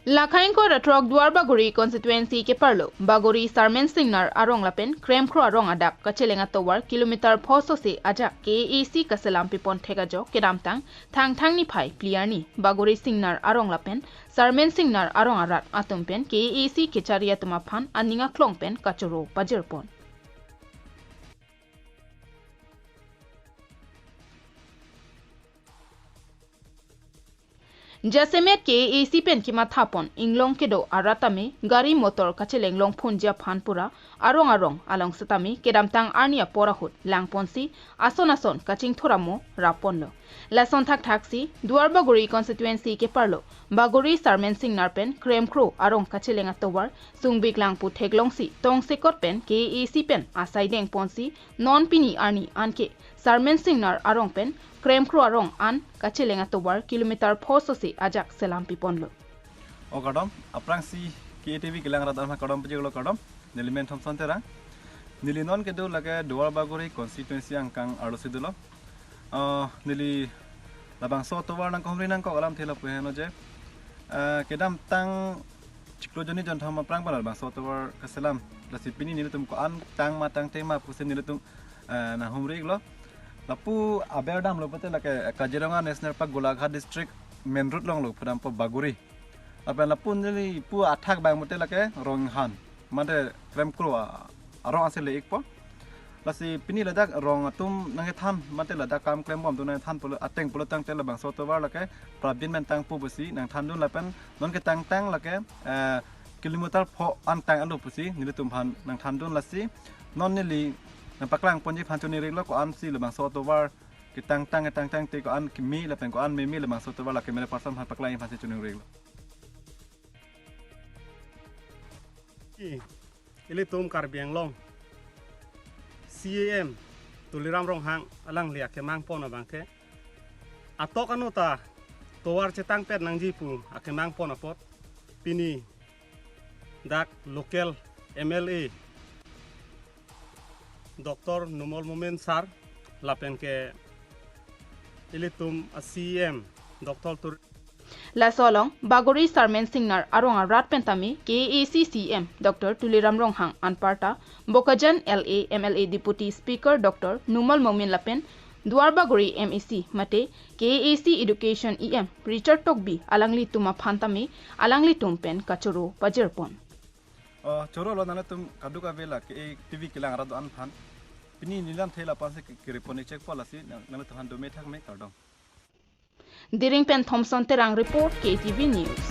Lakhain ko ratrok duar Bagori constituency ke parlo Bagori Singnar arong lapen Krem Kro arong adak kacelenga Tovar kilometer phoso se ajak KAAC kaselam pipon thegajok kedamtang thang ni phai clear ni Bagori Singnar arong lapen Singnar arong arat atumpen KAAC kecharia tumaphan aninga klongpen kachoro pajerpon Jasemet KAAC pen kima thapon inglong kedo aratame gari motor kacheleng long phunja phanpura arong along satami kedamtang arnia porahut langponsi ason kaching thoramo raponlo lason thaksi duar Bagori constituency ke parlo Bagori Singnar pen Krem Kro arong kachelenga Tovar sungbik langpu theglongsi tongsekot pen KAAC pen asaideng ponsi non pini arni anke Singnar arong pen Krem Kro arong an kachelenga Tovar kilometer phoso se ajak selam piponlo o kadam aprang si KTV kilang radam kadam pejolo kadam nelimen thomson terang nilinon kedo lage duar Bagori constituency angkang arlosidolo nili labang so Tovar nang komri nang ko alam thela puheno je kedam tang ciklo joni jon thama prang banal bang so Tovar kaselam lasipini nilutum ko an tang matang tema pusen nilutum na humri glo lapu aberdam lo pate lake Kaziranga National Park Golaghat district main road long lo pudam po Bagori apen lapu nili pu athak bang mote lake ronghan made Krem Kro arong asele ikpo lasi pini ladak rong atum nang than mate ladak kam klem bom tu nang than polo ateng polo tang tel bang so Tovar lake prabin men tang pu busi nang than dun lapen non ke tang lake kilometer pho an tang anu pusi nilutum phan nang than dun lasi non nili paklang ponji phancuni reglo ko an si lebang so Tovar ki tang te ko an kimi lapen ko an memi lebang so Tovar la kemele person han paklang phanci chuni reglo ili tum kar biang long CAM tuliram rong hang alang liak ke mang pon abang ke atok anu ta Tovar cetang pet nang jipu ake mang pon apot pini dak local MLA Dr. Numol Momen Sar lapen ke ilitum CM Dr. Tur La solong Bagori Singnar arong arat pentami KAAC CM Dr. Tuliram Ronghang anparta Bokajan LA MLA Deputy Speaker Dr. Numol Momen lapen duar Bagori MEC mate KAAC Education EM Richard Tokbi alangli tuma phantami alangli tumpen kachoro pajerpon choro lo nana tum kaduka vela ke TV kilang rado an phan pini nilam thela panse ke reponi check polasi nana tuhan do me thak me kardom Diring pen Thompson terang report KTV News